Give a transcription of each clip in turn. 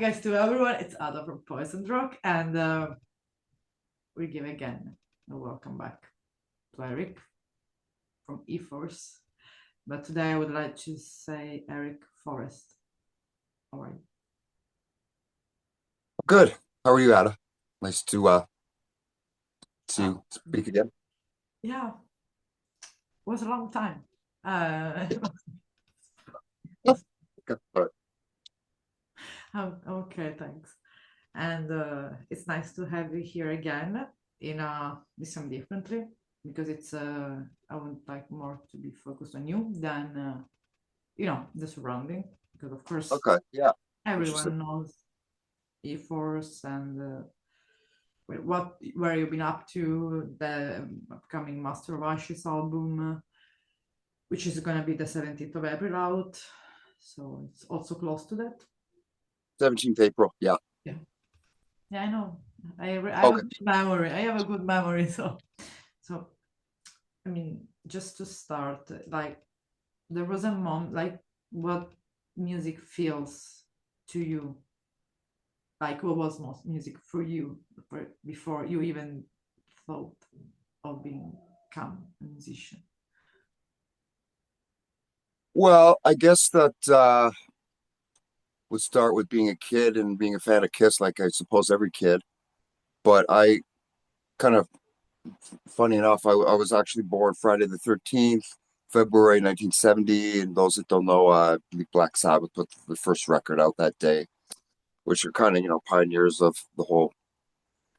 guys to everyone. It's Ada from Poison Rock, and we give again a welcome back to Eric from E-Force. But today I would like to say Eric Forrest. How are you? Good. How are you, Ada? Nice to speak again. Yeah, it was a long time. But Okay, thanks. And it's nice to have you here again in listen differently because it's I would like more to be focused on you than the surrounding, because of course okay, yeah, interesting. everyone knows E-Force and where you've been up to, the upcoming Master of Ashes album, which is going to be the 17th of April out, so it's also close to that. 17th April. Yeah. Yeah, yeah, I know. I have a Okay. good memory. I have a good memory. So I mean, just to start, like there was a moment, like what music feels to you, like what was most music for you before you even thought of become a musician. Well, I guess that would start with being a kid and being a fan of Kiss, like I suppose every kid. But I kind of, funny enough, I was actually born Friday the 13th, February 1970. And those that don't know, Black Sabbath put the first record out that day, which are kind of, pioneers of the whole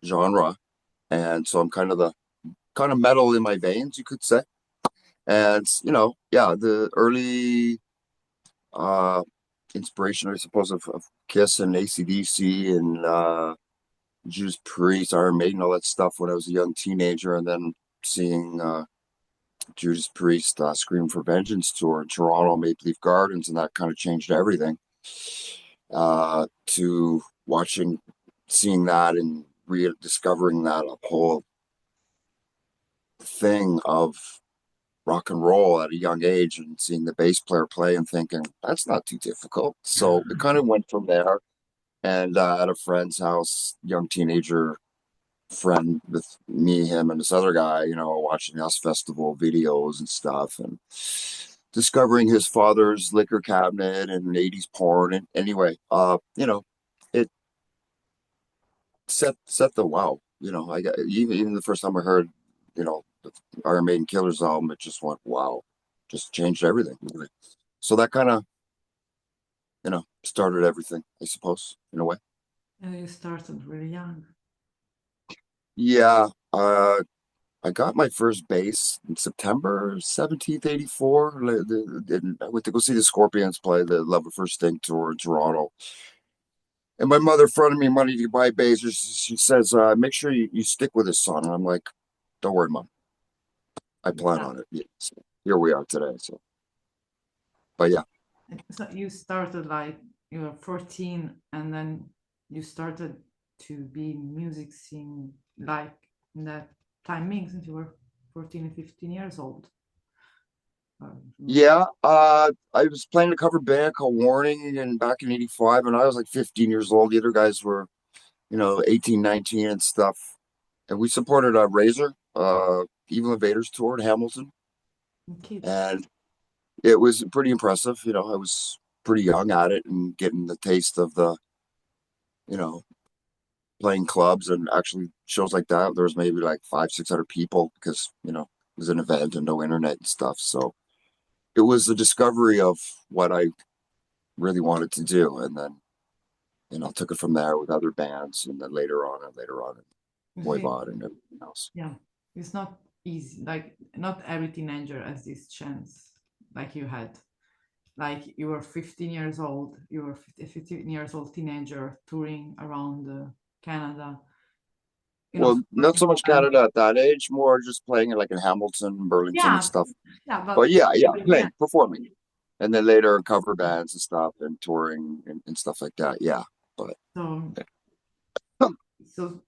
genre. And so I'm kind of metal in my veins, you could say. And yeah, the early uh inspiration, I suppose, of Kiss and AC/DC and Judas Priest, Iron Maiden, all that stuff when I was a young teenager, and then seeing Judas Priest Scream for Vengeance tour in Toronto, Maple Leaf Gardens, and that kind of changed everything. To seeing that and rediscovering that whole thing of rock and roll at a young age and seeing the bass player play and thinking that's not too difficult. So it kind of went from there. And at a friend's house, young teenager friend with me, him, and this other guy, watching House Festival videos and stuff, and discovering his father's liquor cabinet and 80s porn. And anyway, it set the wow. I got even the first time I heard, the Iron Maiden Killers album, it just went wow, just changed everything. Really. So that kind of, started everything, I suppose, in a way. And you started really young. Yeah, I got my first bass in September 17th, 84. I went to go see the Scorpions play the Love at First Sting tour in Toronto. And my mother fronted me money to buy bass. She says, make sure you stick with this son. And I'm like, don't worry, Mom. I plan Yeah. on it. Yeah, so here we are today. So, but yeah. So you started like you were 14, and then you started to be music scene like in that timing since you were 14 and 15 years old. Yeah, I was playing a cover band called Warning and back in 85, and I was like 15 years old. The other guys were, 18, 19 and stuff. And we supported Razor, Evil Invaders tour in Hamilton. Kids. And it was pretty impressive. I was pretty young at it and getting the taste of you know, playing clubs and actually shows like that. There was maybe like 500, 600 people because, it was an event and no internet and stuff. So it was a discovery of what I really wanted to do. And then, took it from there with other bands and then later on, You see, Voivod and everything else. yeah, it's not easy. Like not every teenager has this chance like you had. Like you were 15 years old, you were 15 years old teenager touring around Canada, Well, not supporting so much bands. Canada at that age, more just playing it like in Hamilton, Burlington and Yeah, stuff. yeah, But but yeah, yeah. playing, performing. And then later cover bands and stuff and touring and stuff like that. Yeah. But So, so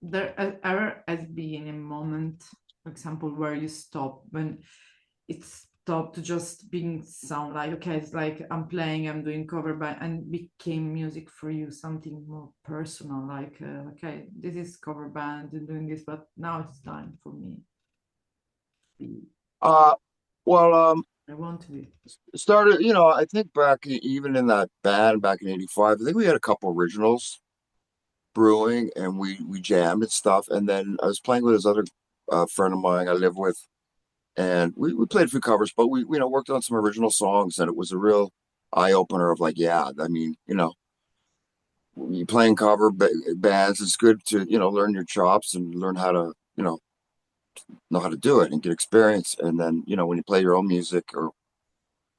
there ever has been a moment, for example, where you stop when it's stopped just being sound like, okay, it's like I'm playing, I'm doing cover band, and became music for you something more personal, like okay, this is cover band and doing this, but now it's time for me to be, Uh, well, I want to be. started, I think back even in that band back in '85, I think we had a couple originals brewing and we jammed and stuff. And then I was playing with this other friend of mine I live with, and we played a few covers, but we worked on some original songs, and it was a real eye opener of like, yeah, I mean, you playing bands, it's good to learn your chops and learn how to know how to do it and get experience. And then when you play your own music or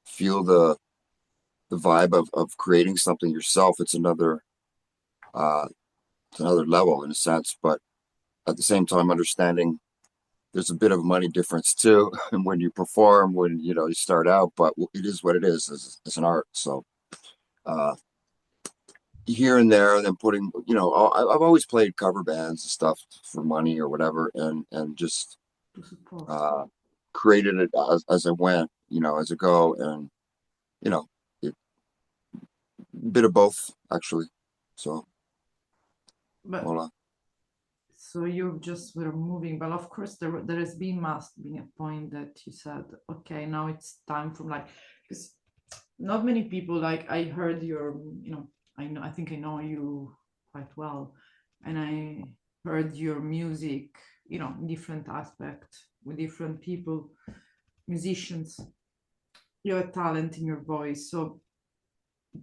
feel the vibe of creating something yourself, uh it's another level in a sense. But at the same time, understanding there's a bit of a money difference too and when you perform, when you start out, but it is what it is as an art. So uh here and there, and then putting, I've always played cover bands and stuff for money or whatever, and just To support. uh created it as I went, as I go. And you know it, bit of both actually. So But voila. so you just were moving, but of course there has been must be a point that you said, okay, now it's time from like, because not many people, like I heard your, I know, I think I know you quite well, and I heard your music, in different aspects with different people, musicians. You have talent in your voice, so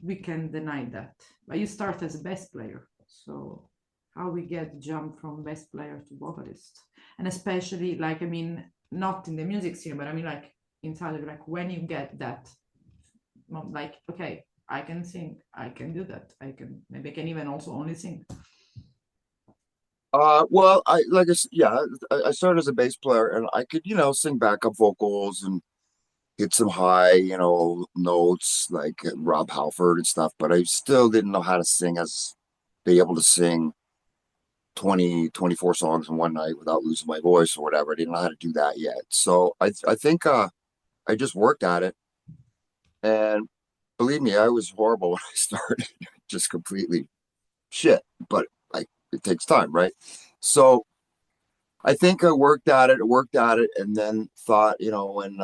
we can deny that. But you start as a bass player, so how we get jump from bass player to vocalist, and especially like, I mean, not in the music scene, but I mean like inside, like when you get that, like, okay, I can sing, I can do that, I can, maybe I can even also only sing. Well, yeah, I started as a bass player, and I could, sing backup vocals and hit some high, notes like Rob Halford and stuff, but I still didn't know how to sing, be able to sing 24 songs in one night without losing my voice or whatever. I didn't know how to do that yet. So I think I just worked at it, and believe me, I was horrible when I started, just completely shit, but like it takes time, right? So I think I worked at it, and then thought, when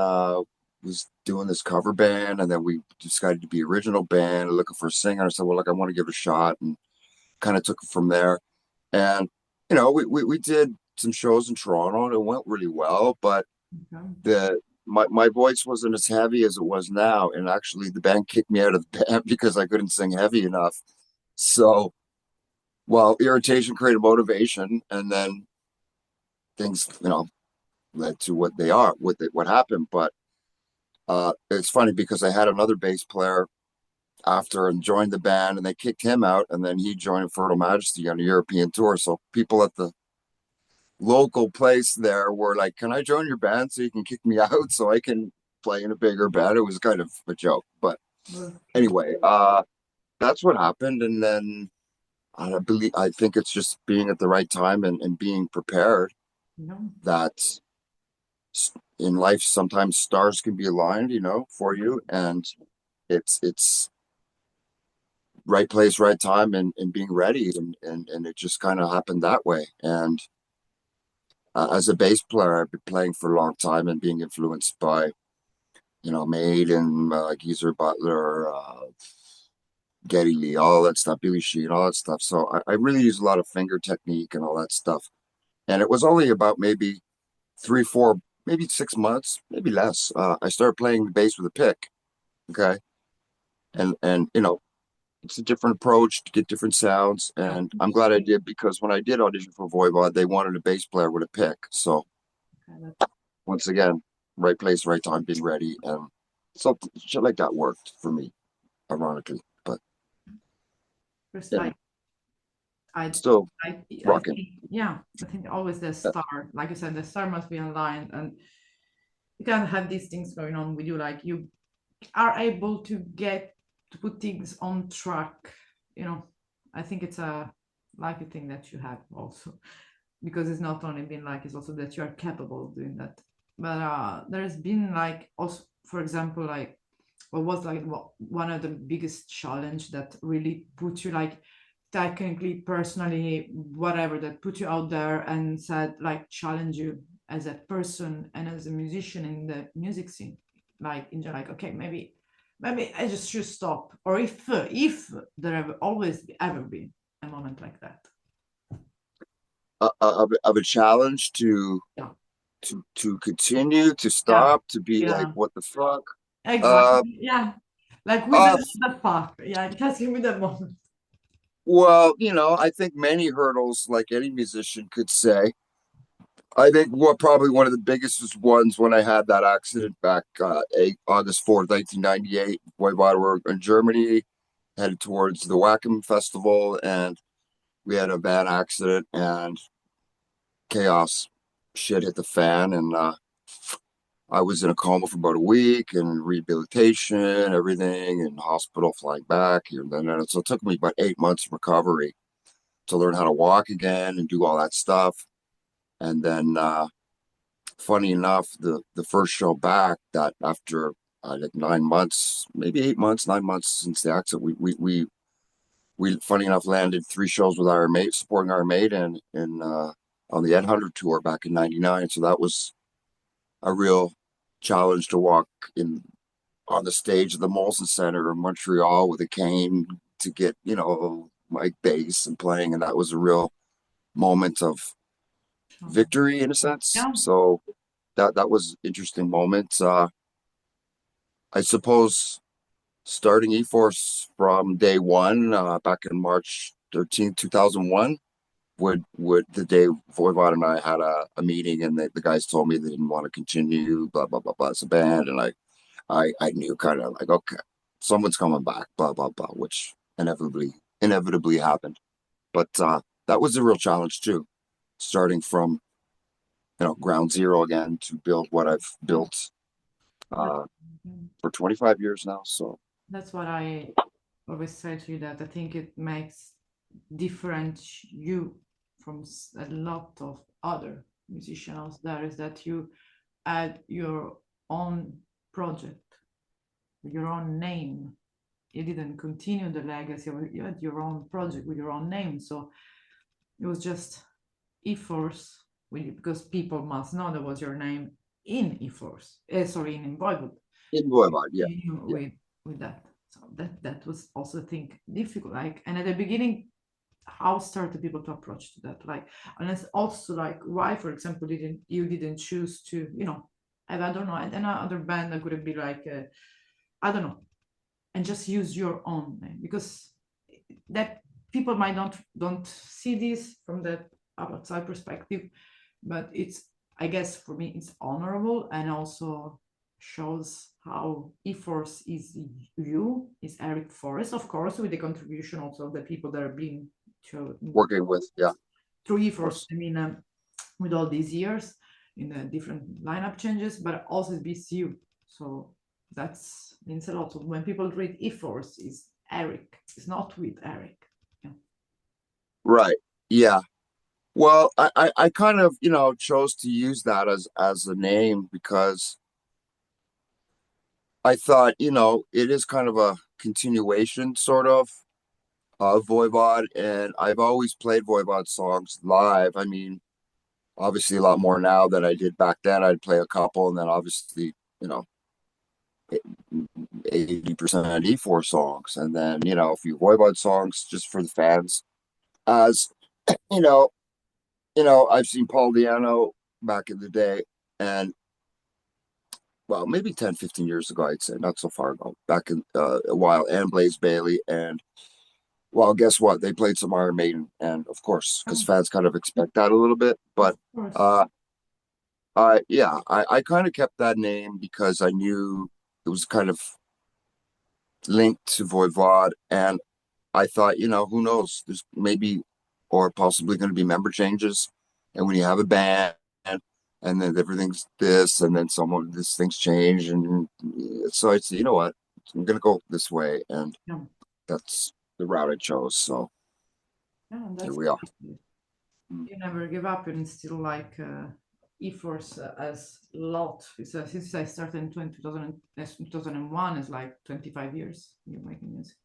was doing this cover band, and then we decided to be original band, looking for a singer. I said, well, look, I want to give it a shot, and kind of took it from there. And we did some shows in Toronto, and it went really well, but Okay. my voice wasn't as heavy as it was now, and actually the band kicked me out of the band because I couldn't sing heavy enough. So, well, irritation created motivation, and then things, led to what they are, what happened. But it's funny because I had another bass player after and joined the band, and they kicked him out, and then he joined Fertile Majesty on a European tour. So people at the local place there were like, "Can I join your band so you can kick me out so I can play in a bigger band?" It was kind of a joke, but Okay. anyway, that's what happened. And then I think it's just being at the right time and being prepared No. that in life sometimes stars can be aligned, for you, and it's right place, right time, and being ready, and it just kind of happened that way. And as a bass player, I've been playing for a long time and being influenced by Maiden, Geezer Butler, Geddy Lee, all that stuff, Billy Sheehan, all that stuff. So I really use a lot of finger technique and all that stuff. And it was only about maybe 3, 4, maybe 6 months, maybe less. I started playing the bass with a pick. Okay. And it's a different approach to get different sounds. Yeah. And I'm glad I did, because when I did audition for Voivod, they wanted a bass player with a pick. So Okay, that's once again, right place, right time, being ready. And so shit like that worked for me, ironically. But first, yeah, I, still I rocking. think, yeah, I think always the Yeah. star, like you said, the star must be aligned, and you can't have these things going on with you. Like you are able to get to put things on track. You know, I think it's a lucky thing that you have also, because it's not only been like, it's also that you are capable of doing that. but there's been like also, for example, like what was like one of the biggest challenge that really put you like technically, personally, whatever, that put you out there and said like challenge you as a person and as a musician in the music scene, like in like, okay, maybe I just should stop, or if there have always ever been a moment like that. Of a challenge Yeah, to continue, to yeah, stop, to be like, yeah, what the fuck? Uh, exactly, yeah, like with uh, the fuck, yeah, just give me that moment. well, I think many hurdles, like any musician could say. I think what probably one of the biggest ones when I had that accident back August 4th, 1998, Voivod were in Germany, headed towards the Wacken Festival, and we had a bad accident and chaos. Shit hit the fan, and I was in a coma for about a week and rehabilitation, everything, and hospital, flying back. And then so it took me about 8 months of recovery to learn how to walk again and do all that stuff. And then, funny enough, the first show back, that after like 9 months, maybe 8 months, 9 months since the accident, we funny enough landed 3 shows with Iron Maiden, supporting Iron Maiden in on the Ed Hunter tour back in '99. So that was a real challenge to walk in on the stage of the Molson Center in Montreal with a cane to get, my bass and playing, and that was a real moment of victory in a sense. Yeah. So that was an interesting moment. I suppose starting E-Force from day one, back in March 13th, 2001, would the day Voivod and I had a meeting, and the guys told me they didn't want to continue, blah blah blah blah, as a band, and I knew, kind of like, okay, someone's coming back, blah blah blah, which inevitably happened. But that was a real challenge too, starting from ground zero again to build what I've Yeah. built uh, for 25 years now. So That's what I always say to you, that I think it makes different you from a lot of other musicians there, is that you add your own project, your own name. You didn't continue the legacy, you had your own project with your own name. So it was just E-Force, because people must know that was your name in E-Force, sorry, in Voivod, in Voivod, yeah, continue yeah, with that. So that was also, I think, difficult. Like, and at the beginning, how started people to approach to that? Like, and it's also like, why, for example, didn't choose to, I don't know, and another band that could be like, I don't know, and just use your own name, because that people might not don't see this from the outside perspective, but it's, I guess for me, it's honorable, and also shows how E-Force is you, is Eric Forrest, of course, with the contribution also of the people that are being chosen working with, yeah, of through E-Force. course. I mean, with all these years in the different lineup changes, but also it's you. So that's means a lot. So when people read E-Force, is Eric, it's not with Eric. Yeah. Right, yeah. Well, I kind of, chose to use that as a name because I thought, it is kind of a continuation, sort of Voivod, and I've always played Voivod songs live. I mean, obviously a lot more now than I did back then. I'd play a couple, and then obviously, you know, 80% E4 songs, and then, a few Voivod songs just for the fans. As you know, I've seen Paul Diano back in the day, and well, maybe 10, 15 years ago, I'd say, not so far ago, back in a while, and Blaze Bailey. And well, guess what? They played some Iron Maiden, and of course, because Oh, fans kind of expect that a little bit. of But course. uh, yeah, I kind of kept that name because I knew it was kind of linked to Voivod, and I thought, who knows? There's maybe or possibly going to be member changes, and when you have a band, and then everything's this, and then this things change, and so I said, you know what? I'm going to go this way, and Yeah. that's the route I chose. So Yeah, here that's we are. great. You never give up, and still like E-Force as lot. Since I started in 2001, it's like 25 years you're making music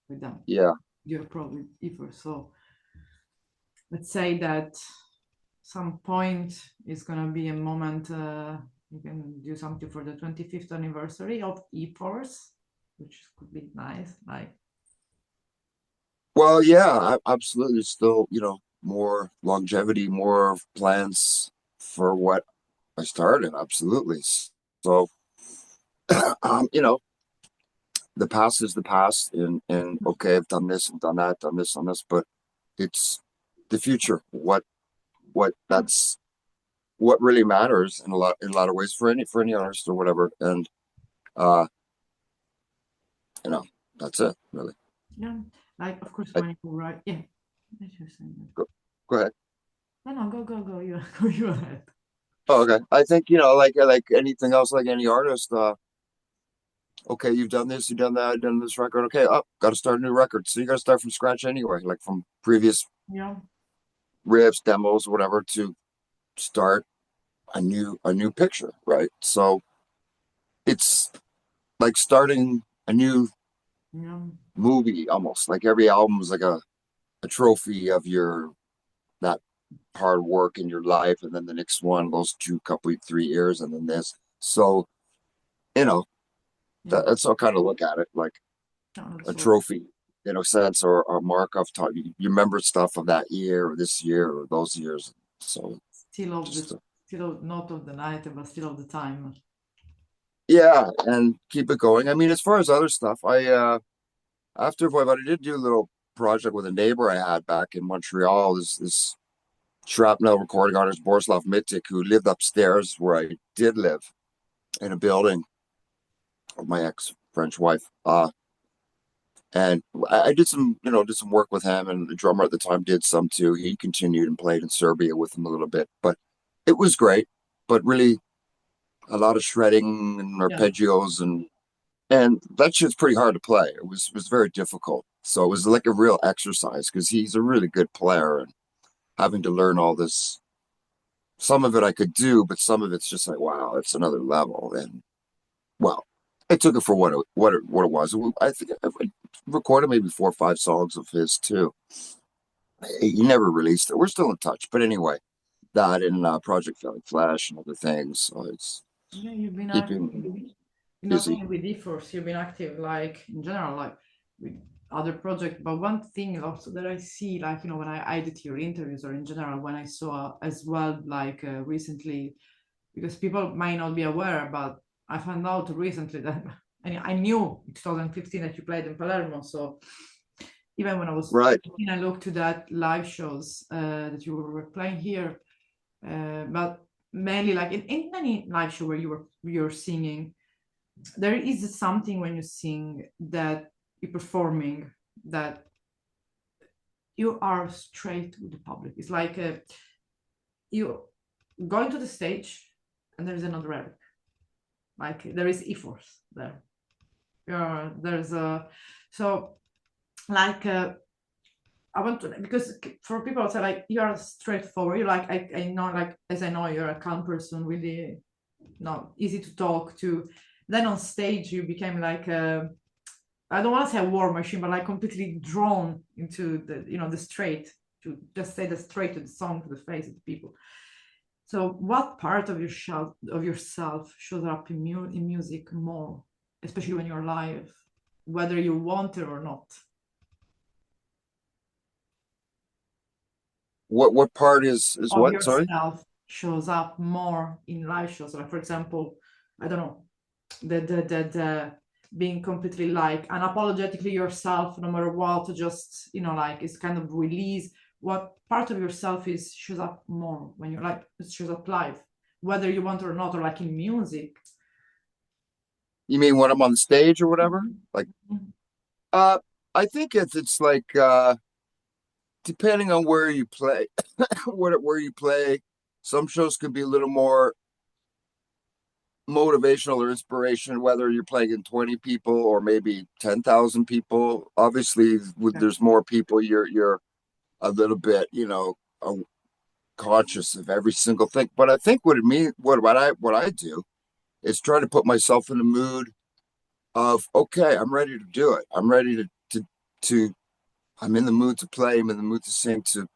with them. Yeah. You're probably E-Force. So let's say that some point is gonna be a moment you can do something for the 25th anniversary of E-Force, which could be nice. Like, Well, yeah, absolutely. Still, more longevity, more plans for what I started. Absolutely. So, um, you know, the past is the past, and okay, I've done this and done that, done this, done this, but it's the future. What yeah, that's what really matters in a lot of ways for any artist or whatever. And uh, you know, that's it, really. yeah. Like, of course, I, when you write, yeah. What you saying? go, go ahead. No, no, go. You go. You ahead. Oh, okay. I think, like anything else, like any artist, okay, you've done this, you've done that, done this record. Okay, oh, got to start a new record. So you got to start from scratch anyway, like from previous Yeah, riffs, demos, whatever, to start a new picture, right? So it's like starting a new yeah, movie almost. Like every album is like a trophy of your that hard work in your life, and then the next one goes to a couple 3 years, and then this. So you know yeah. that's how I kind of look at it, like No, a that's what. trophy, sense or a mark of time. You remember stuff of that year or this year or those years. So Still of just this, still of, not of the night, but still of the time. yeah, and keep it going. I mean, as far as other stuff, I after Voivod, I did do a little project with a neighbor I had back in Montreal. This shrapnel recording artist Borislav Mitic, who lived upstairs where I did live in a building of my ex French wife. And I did some work with him, and the drummer at the time did some too. He continued and played in Serbia with him a little bit, but it was great. But really, a lot of shredding and Yeah, arpeggios, and that shit's pretty hard to play. It was very difficult. So it was like a real exercise because he's a really good player, and having to learn all this. Some of it I could do, but some of it's just like, wow, it's another level. And well, I took it for what it was. I think I recorded maybe 4 or 5 songs of his too. He never released it. We're still in touch, but anyway, that and Project Valley Flash and other things. So it's yeah. You've been active. keeping Not busy. only with E-Force, you've been active like in general, like with other projects. But one thing also that I see, like when I edit your interviews or in general, when I saw as well, like recently, because people might not be aware, but I found out recently that I knew in 2015 that you played in Palermo. So even when I was Right. I looked to that live shows that you were playing here, but mainly like in any live show where you're singing, there is something when you sing that you're performing that you are straight with the public. It's like you going to the stage and there's another Eric. Like there is E-Force there. There's a so like I want to because for people say like you are straightforward. You like I know like as I know you're a calm person, really not easy to talk to. Then on stage you became like a I don't want to say a war machine, but like completely drawn into the straight to just say the straight to the song to the face of the people. So, what part of yourself shows up in music more, especially when you're live, whether you want it or not? What part is Of what? Sorry. yourself shows up more in live shows. Like, for example, I don't know, the being completely like unapologetically yourself no matter what, to just like it's kind of release what part of yourself is shows up more when you're like it shows up live, whether you want or not, or like in music. You mean when I'm on the stage or whatever? Like, Mhm. uh, I think it's like depending on where you play, where you play. Some shows could be a little more motivational or inspiration, whether you're playing in 20 people or maybe 10,000 people. Obviously, with Yeah. there's more people, you're a little bit, conscious of every single thing. But I think what it mean what I do is try to put myself in the mood of, okay, I'm ready to do it. I'm ready to I'm in the mood to play, I'm in the mood to sing, to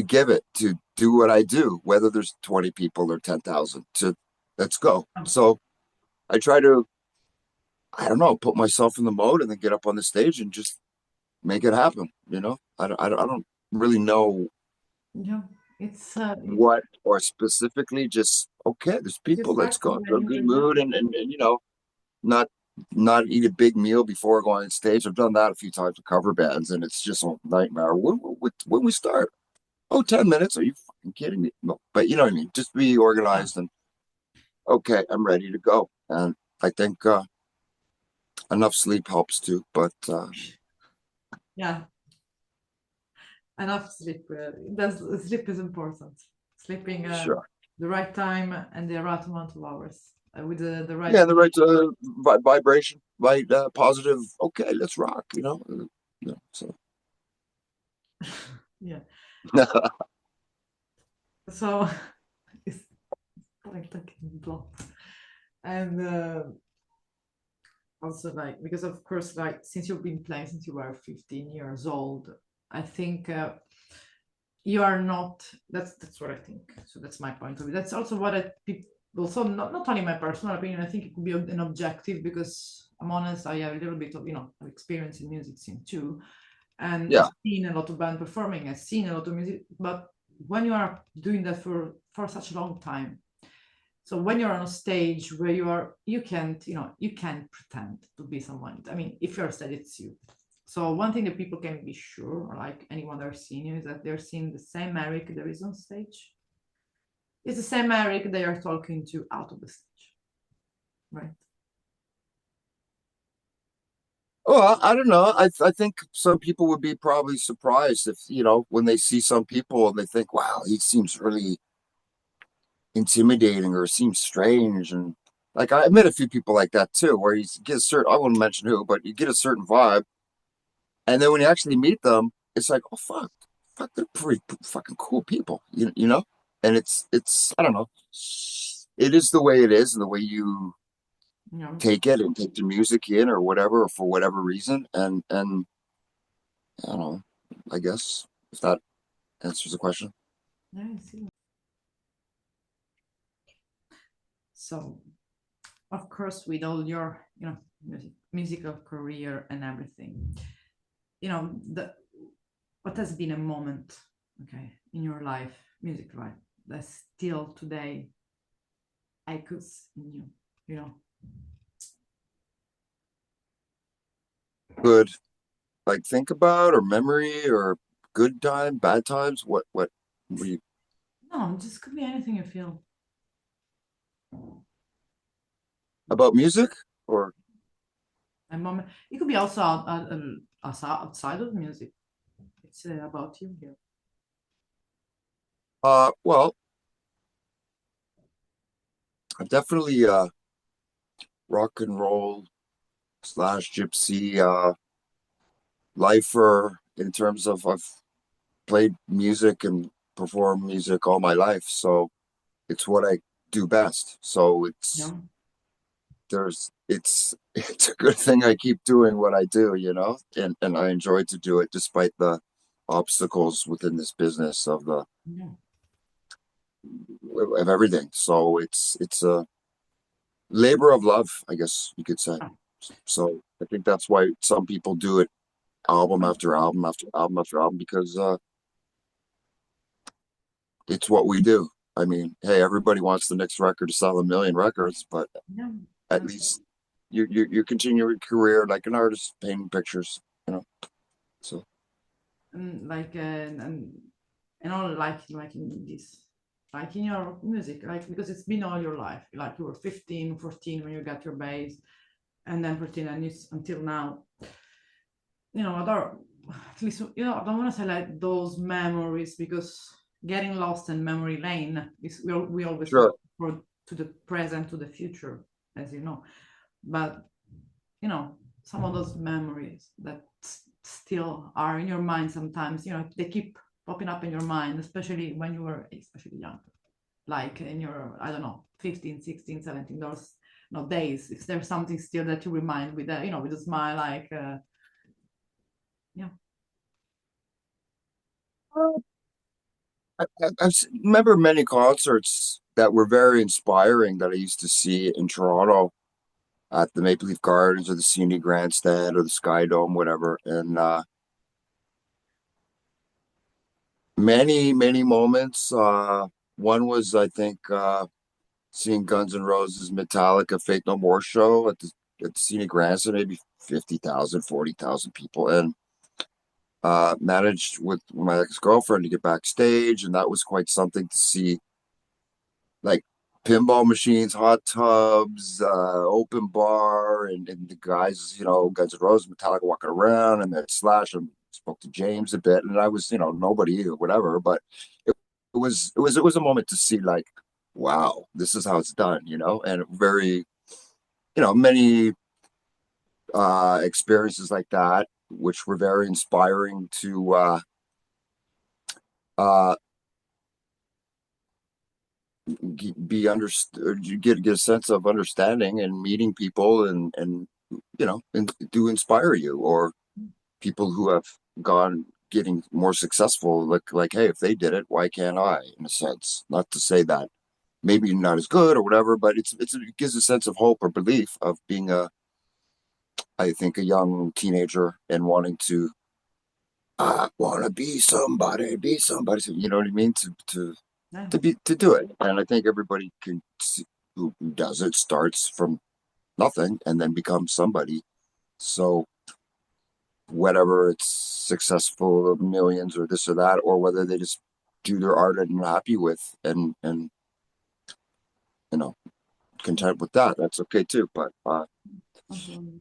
give it, to do what I do, whether there's 20 people or 10,000, to let's go. So I try to, I don't know, put myself in the mode and then get up on the stage and just make it happen. I don't really know Yeah, it's what or specifically, just okay, there's you people, let's start go. from Got when a you were good young. mood and not not eat a big meal before going on stage. I've done that a few times with cover bands and it's just a nightmare. When we start? Oh, 10 minutes? Are you fucking kidding me? No. But you know what I mean? Just be Yeah, organized and okay, I'm ready to go. And I think enough sleep helps too. But yeah, enough sleep. That's sleep is important. Sleeping sure. the right time and the right amount of hours with the right. Yeah, the right vibration, right? Positive. Okay, let's rock. So Yeah. So it's like talking blood. And also like because of course like since you've been playing since you were 15 years old, I think you are not, that's what I think. So that's my point of view. That's also what I people also not only my personal opinion, I think it could be an objective because I'm honest, I have a little bit of experience in music scene too. And I've yeah, seen a lot of band performing, I've seen a lot of music, but when you are doing that for such a long time, so when you're on a stage where you can't you can't pretend to be someone. I mean, if you're said it's you. So one thing that people can be sure, or like anyone they're seeing you, is that they're seeing the same Eric there is on stage. It's the same Eric they are talking to out of the stage, right? well, I don't know. I think some people would be probably surprised if, when they see some people and they think, wow, he seems really intimidating or seems strange. And like I met a few people like that too, where you get a certain, I won't mention who, but you get a certain vibe. And then when you actually meet them, it's like, oh, fuck, they're pretty fucking cool people, you know? And I don't know. It is the way it is and the way you You know, take it and take the music in or whatever, or for whatever reason. And I don't know, I guess if that answers the question. yeah, I see. So of course with all your musical career and everything, the what has been a moment, okay, in your life, music life, that still today echoes in you, you know? Good, like think about or memory or good time, bad times. What were you No, just could be anything you feel. about music or A moment. It could be also outside of music. It's about you here. well, I'm definitely rock and roll slash gypsy lifer in terms of I've played music and performed music all my life, so it's what I do best. So Yeah. it's a good thing I keep doing what I do, and I enjoy to do it despite the obstacles within this business Yeah. of everything. So it's a labor of love, I guess you could say. Ah, So I think that's why some people do it album after album after album after album because it's what we do. I mean, hey, everybody wants the next record to sell a million records, but yeah. at least you continue your career like an artist painting pictures, you know. So And like and all like in this, like in your music, like because it's been all your life. Like you were 15, 14 when you got your bass, and then 14 and it's until now. Other at least I don't want to say like those memories because getting lost in memory lane is we always look sure. for to the present, to the future, as you know. But some of those memories that still are in your mind sometimes, they keep popping up in your mind, especially when you were especially young, like in your, I don't know, 15, 16, 17, those no days. Is there something still that you remind with a, with a smile, like, yeah. Remember many concerts that were very inspiring that I used to see in Toronto at the Maple Leaf Gardens or the CNE Grandstand or the Sky Dome, whatever. And many moments. One was, I think, seeing Guns N' Roses, Metallica, Faith No More show at the CNE Grandstand, maybe 50,000, 40,000 people, and managed with my ex-girlfriend to get backstage, and that was quite something to see, like pinball machines, hot tubs, open bar, and the guys, Guns N' Roses, Metallica walking around, and then Slash and spoke to James a bit, and I was, nobody or whatever, but it was a moment to see, like, wow, this is how it's done, and very, many experiences like that, which were very inspiring to uh, be understood, you get a sense of understanding and meeting people, and do inspire you, or people who have gone getting more successful, like, hey, if they did it, why can't I? In a sense, not to say that maybe you're not as good or whatever, but it gives a sense of hope or belief of being I think, a young teenager and wanting to want to be somebody. So, you know what I mean? Yeah. To do it, and I think everybody can see, who does it, starts from nothing and then becomes somebody. So whatever, it's successful millions or this or that, or whether they just do their art and are happy with, and you know content with that, that's okay too. But Absolutely.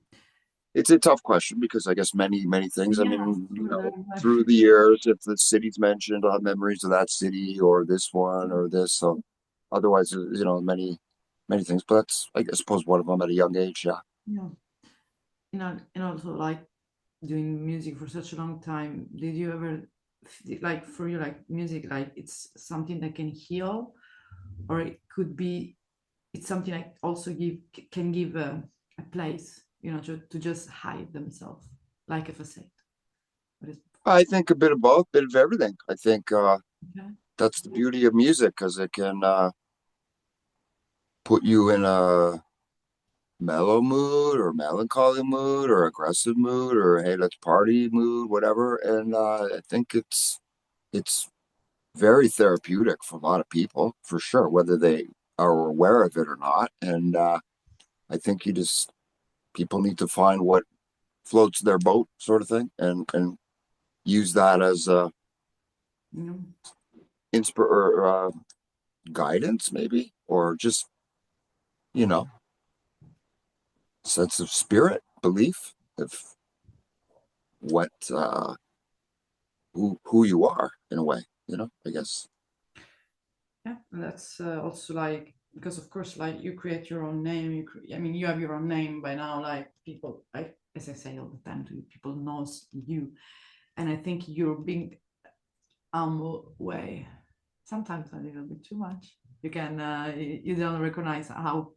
it's a tough question because I guess many things. I Yeah, mean, sure, through the years, if the city's mentioned, I'll have memories of that city or this one or this. So otherwise, many things. But that's, I suppose, one of them at a young age. Yeah. yeah. And also like doing music for such a long time, did you ever like, for you, like music, like it's something that can heal, or it could be, it's something like also can give a place, to just hide themselves, like a facade. What is, I think a bit of both, bit of everything. I think okay. that's the beauty of music because it can put you in a mellow mood or melancholy mood or aggressive mood or hey, let's party mood, whatever. And I think it's very therapeutic for a lot of people, for sure, whether they are aware of it or not. And I think people need to find what floats their boat, sort of thing, and use that as You know, or guidance, maybe, or just you know sense of spirit, belief of what who you are in a way. I guess. yeah, and that's also like, because of course, like you create your own name. I mean, you have your own name by now. Like people, as I say all the time to you, people knows you, and I think you're being humble way. Sometimes a little bit too much. You can you don't recognize how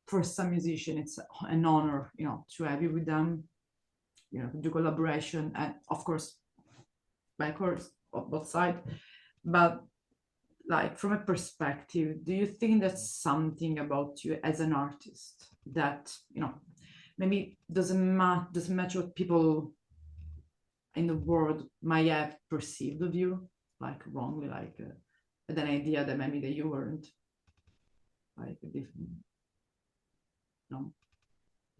for some musician it's an honor, to have you with them, do collaboration, and of course, by course, of both sides. But like from a perspective, do you think that's something about you as an artist that maybe doesn't match what people in the world might have perceived of you, like wrongly, like with an idea that maybe that you weren't, like a different, no,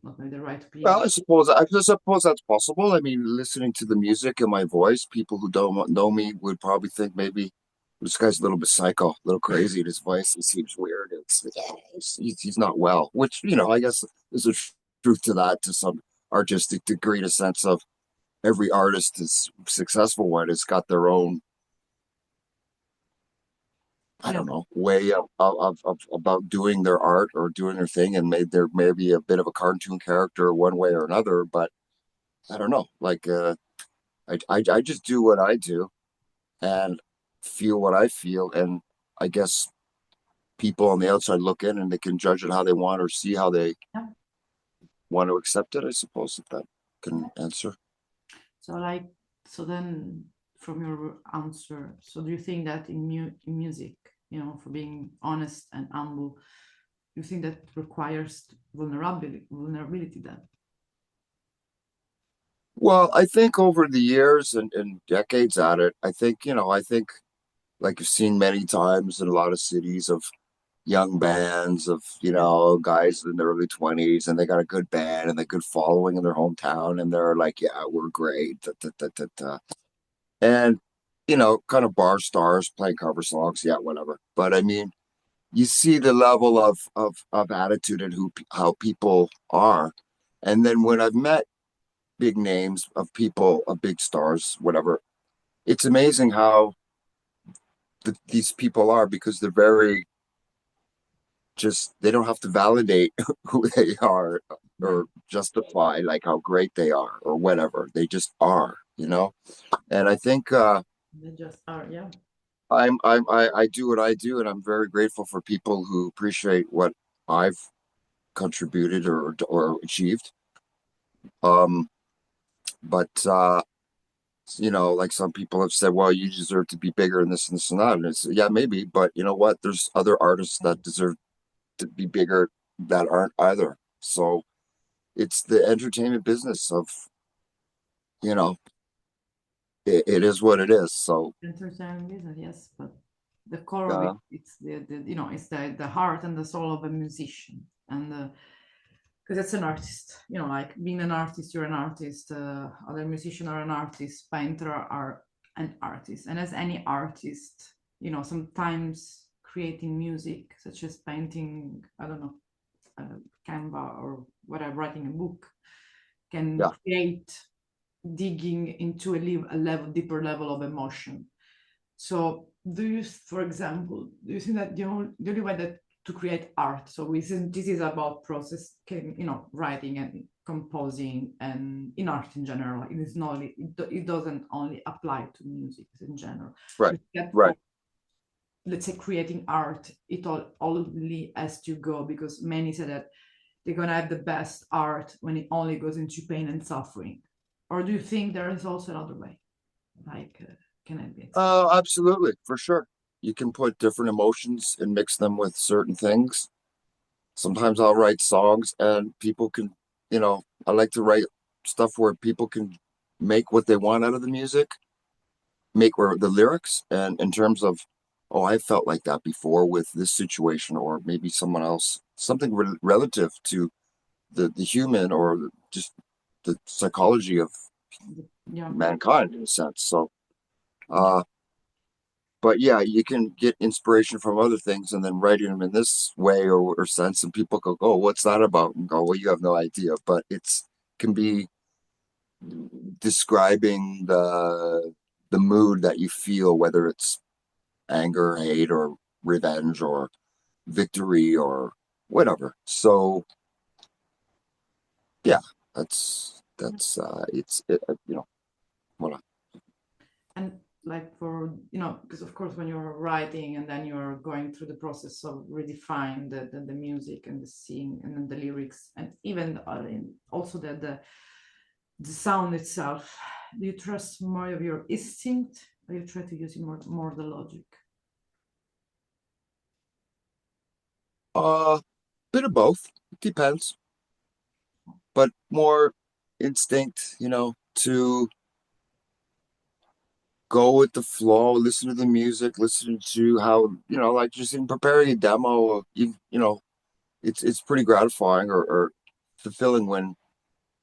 not maybe the right Well, opinion. I suppose that's possible. I mean, listening to the music and my voice, people who don't know me would probably think maybe this guy's a little bit psycho, a little crazy in his voice. He seems weird. He's not well, which I guess there's a truth to that to some artistic degree, in a sense of every artist is successful one has got their own, I Yeah, don't know, way of about doing their art or doing their thing, and made there maybe a bit of a cartoon character one way or another, but I don't know, like I just do what I do and feel what I feel. And I guess people on the outside look in and they can judge it how they want or see how they Yeah. want to accept it, I suppose, if that can Yeah. answer. So like, so then from your answer, so do you think that in music, for being honest and humble, you think that requires vulnerability then? Well, I think over the years and decades at it, I think like you've seen many times in a lot of cities of young bands of, Yeah. guys in their early 20s and they got a good band and a good following in their hometown and they're like, yeah, we're great. Da, da, da, da, da. And, kind of bar stars playing cover songs, yeah, whatever. But I mean, you see the level of attitude and how people are. And then when I've met big names of people, of big stars, whatever, it's amazing how these people are because they're very just they don't have to validate who they are Yeah. or justify like how great they are or whatever. They just are. And I think They just are, yeah. I do what I do, and I'm very grateful for people who appreciate what I've contributed or achieved. Um, but like some people have said, well, you deserve to be bigger in this and this and that. And it's yeah, maybe, but you know what? There's other artists that deserve to be bigger that aren't either. So it's the entertainment business of, you know, it is what it is. So Entertainment business, yes, but the core of it, uh, it's it's the heart and the soul of a musician, and because it's an artist, like being an artist, you're an artist. Other musicians are an artist, painter are an artist, and as any artist, sometimes creating music, such as painting, I don't know, Canva or whatever, writing a book, can yeah. create digging into a level deeper level of emotion. So do you, for example, do you think that the only way that to create art, so this is about process, writing and composing and in art in general, it is not it doesn't only apply to music in general. Right. You get Right. let's say creating art, it all only has to go, because many say that they're gonna have the best art when it only goes into pain and suffering. Or do you think there is also another way? Like, can it be explained? Absolutely, for sure. You can put different emotions and mix them with certain things. Sometimes I'll write songs and people can, I like to write stuff where people can make what they want out of the music, make where the lyrics, and in terms of, oh, I felt like that before with this situation, or maybe someone else, something relative to the human or just the psychology of Yeah. mankind in a sense. So, uh, but yeah, you can get inspiration from other things and then writing them in this way or sense, and people go, "Oh, what's that about?" And go, "Well, you have no idea." But it's can be describing the mood that you feel, whether it's anger, hate, or revenge, or victory, or whatever. So yeah, it's what And like for, because of course when you're writing and then you're going through the process of redefine the music and the scene and then the lyrics and even also the sound itself, do you trust more of your instinct or you try to use more the logic? bit of both. It depends, but more instinct, to go with the flow, listen to the music, listen to how, like just in preparing a demo, it's pretty gratifying or fulfilling when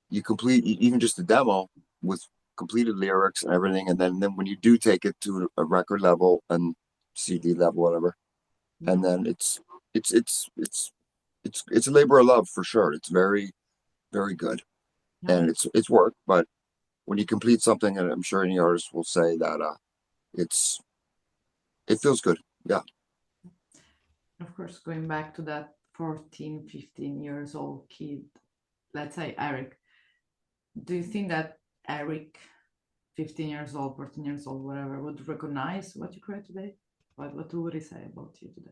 you complete even just a demo with completed lyrics and everything, and then when you do take it to a record level and CD level, whatever, and Yeah. then it's it's it's it's a labor of love for sure. It's very very good, Yeah. and it's work, but when you complete something, and I'm sure any artist will say that it's it feels good. Yeah. Of course, going back to that 14, 15 years old kid, let's say Eric, do you think that Eric 15 years old, 14 years old, whatever, would recognize what you create today? What would he say about you today?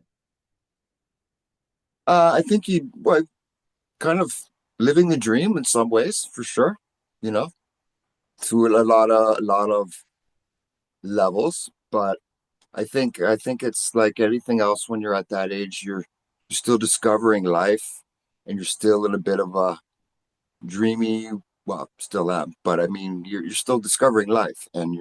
I think he, well, kind of living the dream in some ways, for sure. You know, through a lot of levels, but I think it's like anything else when you're at that age, you're still discovering life and you're still in a bit of a dreamy, well, still am, but I mean you're still discovering life and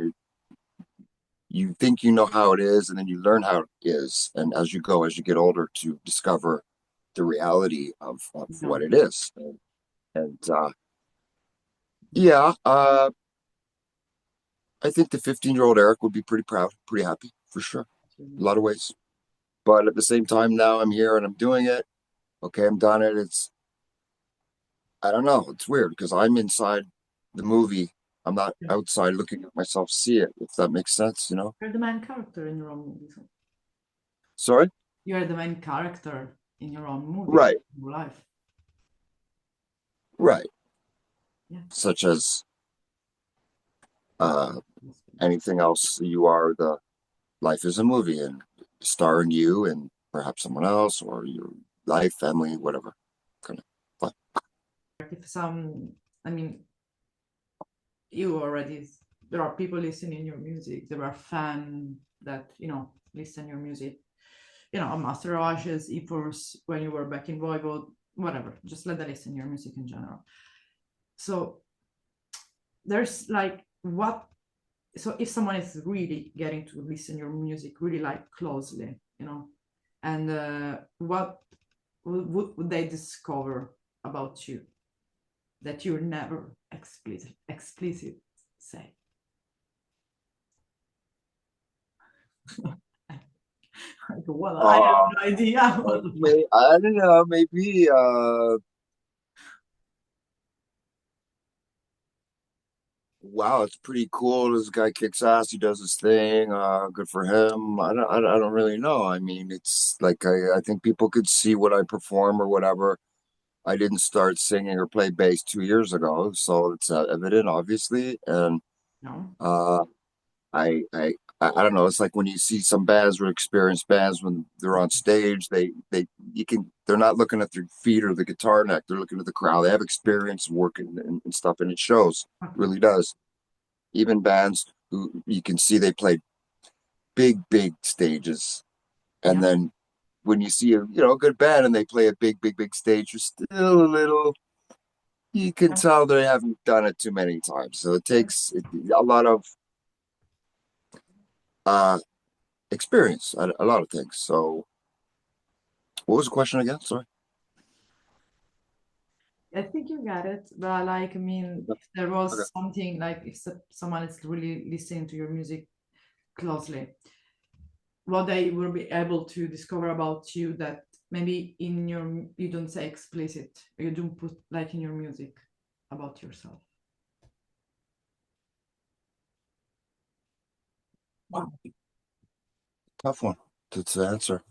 you think you know how it is and then you learn how it is. And as you go, as you get older to discover the reality of Yeah. what it is. And yeah, I think the 15-year-old Eric would be pretty proud, pretty happy for sure. A lot of ways. But at the same time, now I'm here and I'm doing it. Okay, I'm done it. I don't know. It's weird because I'm inside the movie. I'm not Yeah. outside looking at myself see it, if that makes sense, you know? You're the main character in your own movie. So Sorry? you're the main character in your own movie, Right, your life. right. Yeah. Such as uh anything else, you are the life is a movie and starring you and perhaps someone else or your life, family, whatever. Kind of fun. If some, I mean, you already, there are people listening your music. There are fans that, listen your music. Master of Ashes, E-Force, when you were back in Voivod, whatever. Just let them listen your music in general. So there's like so if someone is really getting to listen your music really like closely, and what would they discover about you that you never explicit say? Well, I have Uh, no idea. I don't know, maybe wow, it's pretty cool. This guy kicks ass. He does his thing. Good for him. I don't really know. I mean, it's like I think people could see what I perform or whatever. I didn't start singing or play bass 2 years ago, so it's evident, obviously. And No. uh, I, I, I don't know. It's like when you see some bands or experienced bands when they're on stage, they're not looking at their feet or the guitar neck. They're looking at the crowd. They have experience working and stuff, and it shows. Okay. Really does. Even bands who you can see they played big stages, and Yeah. then when you see a good band and they play a big stage, you're still a little. You can Yeah. tell they haven't done it too many times, so it takes a lot of uh experience, a lot of things. So, what was the question again? Sorry. I think you got it, but like, I mean, if there Okay. was something like if someone is really listening to your music closely, what they will be able to discover about you that maybe you don't say explicit, you don't put like in your music about yourself. Wow. Tough one to answer.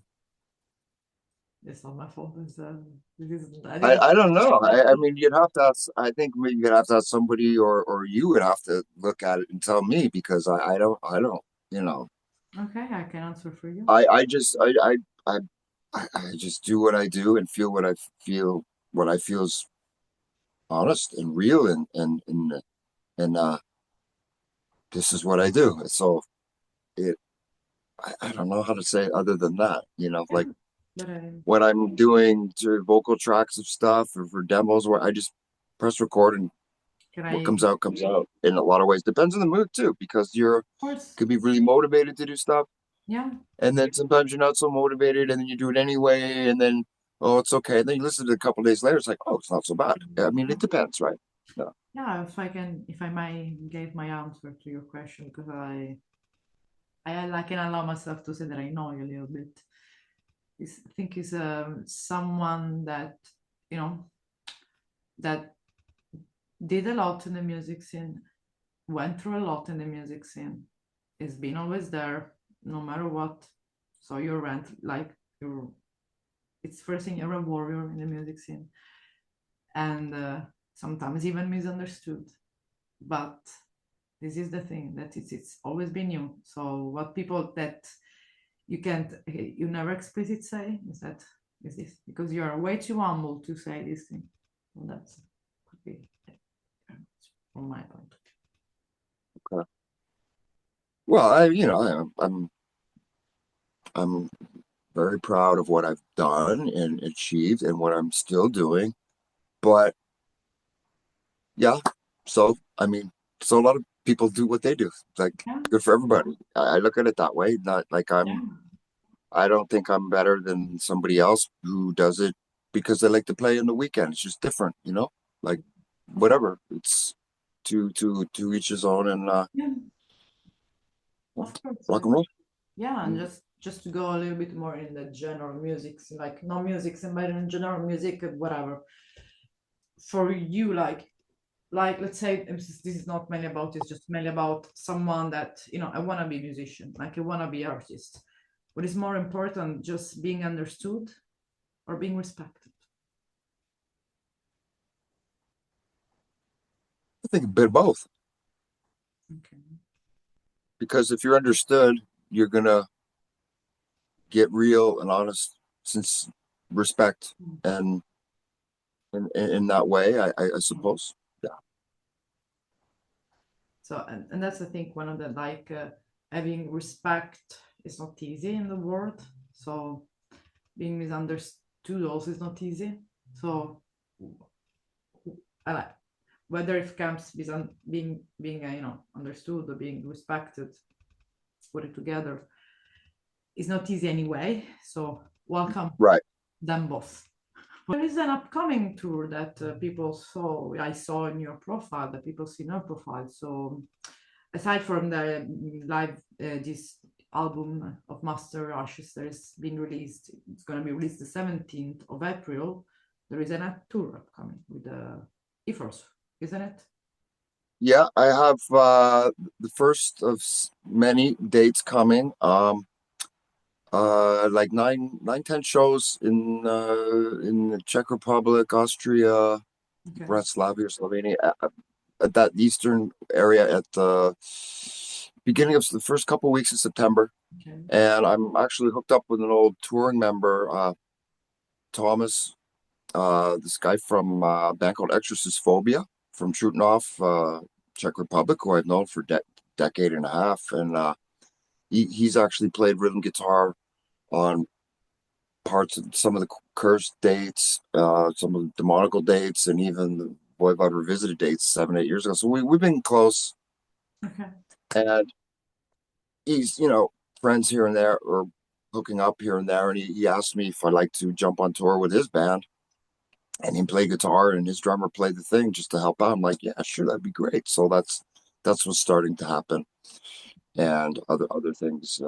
It's not my fault. I I, didn't. I don't know. I mean, you'd have to ask, I think maybe you'd have to ask somebody or you would have to look at it and tell me because I don't, you know, Okay, I can answer for you. I just, I, I just do what I do and feel what I feel is honest and real and this is what I do. So it, I don't know how to say it other than that, Yeah, like but when I'm doing vocal tracks of stuff or for demos where I just press record and can what I, comes of out comes out in a lot of ways. Depends on the mood too, because you're course, could be really motivated to do stuff, yeah, and then sometimes you're not so motivated, and then you do it anyway, and then oh, it's okay. And then you listen to it a couple days later, it's like, oh, it's not so bad. I mean, it depends, right? No. yeah. If I might give my answer to your question, because I can allow myself to say that I know you a little bit. I think is someone that you know that did a lot in the music scene, went through a lot in the music scene, has been always there, no matter what. So you're rent like you're. It's first thing you're a warrior in the music scene, and sometimes even misunderstood. But This is the thing, that it's always been you. So what people that you can't, you never explicit say is that, is this because you are way too humble to say this thing. Well, that's could be from my point of view. Okay. Well, I'm very proud of what I've done and achieved and what I'm still doing. But yeah, so I mean, so a lot of people do what they do. It's like Yeah, good for everybody. I look at it that way. Not like yeah, I don't think I'm better than somebody else who does it because they like to play in the weekend. It's just different, you know? Like whatever. It's to each his own and yeah, of course. rock and roll. Yeah, and Mhm. just to go a little bit more in the general music, like no music, but in general music, whatever. For you, like let's say this is not mainly about, it's just mainly about someone that, I want to be musician, like I want to be artist. What is more important, just being understood or being respected? I think a bit of both. Okay. Because if you're understood, you're gonna get real and honest since respect Mm. and in that way, I Mm. suppose. Yeah. So, and that's I think one of the, like, having respect is not easy in the world. So being misunderstood also is not easy. So I like, whether it comes being understood or being respected, put it together, is not easy anyway. So welcome Right. them both. There is an upcoming tour that I saw in your profile, that people see in your profile. So aside from the live, this album of Master Ashes that has been released, it's going to be released the 17th of April. There is a tour upcoming with the E-Force, isn't it? Yeah, I have the first of many dates coming. Like 10 shows in the Czech Republic, Austria, Okay. Bratislava, Slovenia, at that eastern area at the beginning of the first couple weeks of September. Okay. And I'm actually hooked up with an old touring member, Thomas, this guy from a band called Exorcist Phobia from Trutnov, Czech Republic, who I've known for decade and a half. And he's actually played rhythm guitar on parts of some of the cursed dates, some of the demonical dates, and even the Voivod revisited dates 7, 8 years ago. So we've been close, Okay. and he's friends here and there or hooking up here and there. And he asked me if I'd like to jump on tour with his band and him play guitar and his drummer play the thing just to help out. I'm like, yeah, sure, that'd be great. So that's what's starting to happen, and other things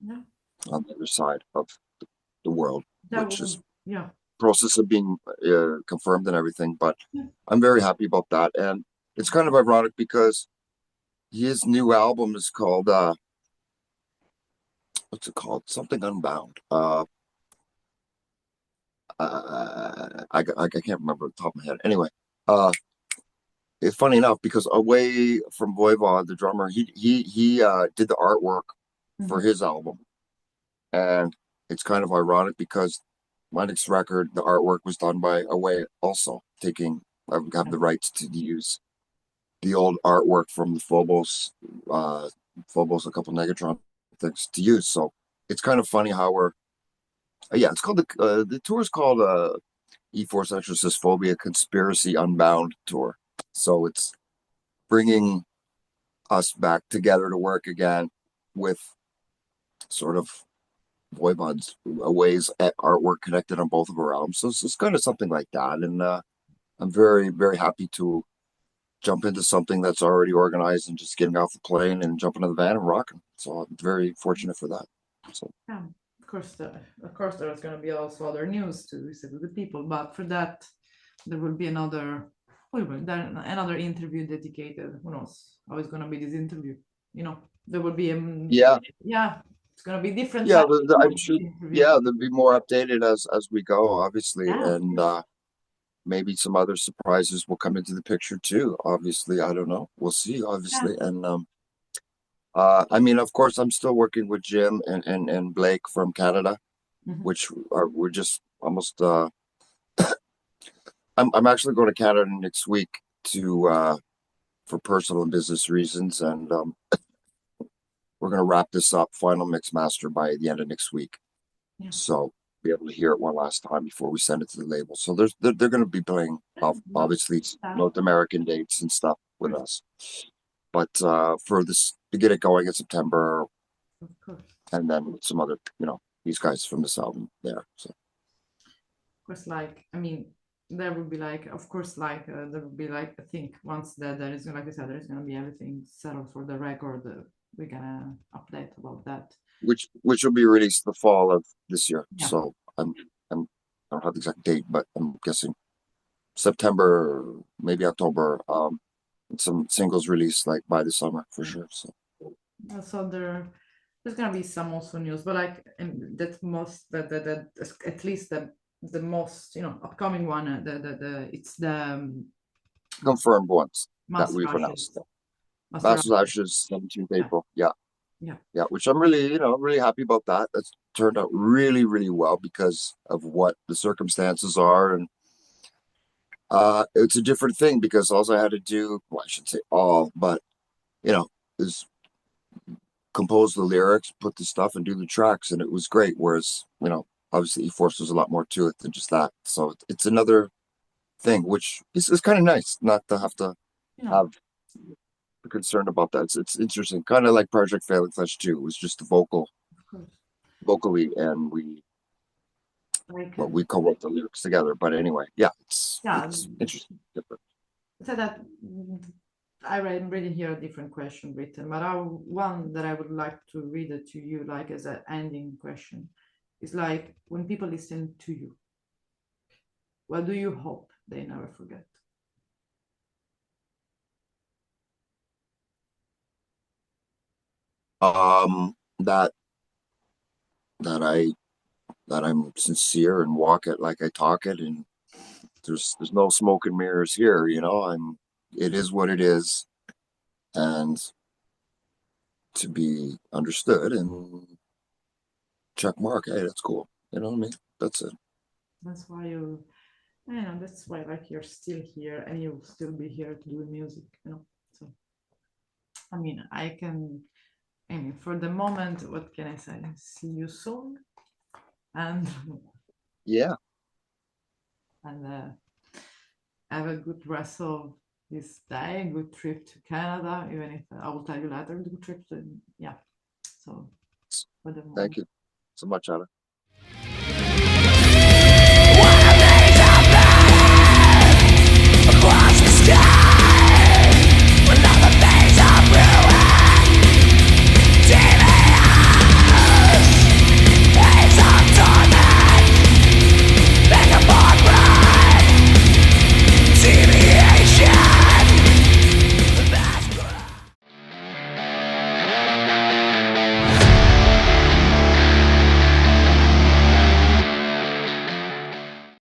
Yeah. on the other side of the world, That which is will, yeah. process of being confirmed and everything. But Yeah. I'm very happy about that, and it's kind of ironic because his new album is called what's it called? Something Unbound. I can't remember at the top of my head. Anyway, uh, it's funny enough because away from Voivod, the drummer, he did the artwork for Mhm. his album, and it's kind of ironic because my next record, the artwork was done by Away also, taking I have the rights to use the old artwork from the Phobos, a couple Negatron things to use. So it's kind of funny how we're yeah, it's called the tour is called E-Force Exorcist Phobia Conspiracy Unbound Tour. So it's bringing us back together to work again with sort of Voivod's ways at artwork connected on both of our albums. So it's kind of something like that. And I'm very, very happy to jump into something that's already organized and just getting off the plane and jumping in the van and rocking. So I'm very fortunate for that. So Yeah, of course, there's going to be also other news to say to the people, but for that, there will be another interview dedicated. Who knows how it's going to be this interview? There will be yeah, yeah, it's going to be different yeah, type I'm of sure. interview. Yeah, there'll be more updated as we go, obviously, Yeah, of and course. maybe some other surprises will come into the picture too. Obviously, I don't know. We'll see, obviously. And I mean, of course, I'm still working with Jim and Blake from Canada, which we're just almost I'm actually going to Canada next week to for personal and business reasons, and we're going to wrap this up, final mix master by the end of next week. Yeah. So be able to hear it one last time before we send it to the label. So they're going to be playing obviously North American dates and stuff with us. But for this to get it going in September, of course. And then some other, these guys from this album there. So of course, like, I mean, there will be like, of course, like there will be like, I think once that there is, like I said, there is gonna be everything settled for the record. We're gonna update about that. Which will be released the fall of this year. Yeah. So I don't have the exact date, but I'm guessing September, maybe October. Some singles released like by the summer for sure. So there's gonna be some also news, but like, and that most that at least the most upcoming one, it's the confirmed ones that Master we've Ashes. announced. Master Ashes, 17th April. Yeah. Yeah, Which I'm really, really happy about that. That's turned out really, really well because of what the circumstances are. And it's a different thing because all I had to do, well, I should say all, but, is compose the lyrics, put the stuff and do the tracks. And it was great. Whereas, obviously E-Force was a lot more to it than just that. So it's another thing, which is kind of nice not to have to have concerned about that. It's interesting, kind of like Project Failing Flesh 2. It was just vocally, and we co-wrote the lyrics together. But anyway, it's interesting, different. So that I'm reading here a different question written, but one that I would like to read it to you, like as an ending question, is like, when people listen to you, what do you hope they never forget? That I'm sincere and walk it like I talk it, and there's no smoke and mirrors here. It is what it is, and to be understood and check mark. Hey, that's cool. You know what I mean? That's it. That's why that's why like you're still here and you'll still be here to do music. So I mean, for the moment, what can I say? See you soon, and yeah, and have a good rest of this day. Good trip to Canada, even if I will tell you later. Good trip to So for the moment. Thank you so much, Anna.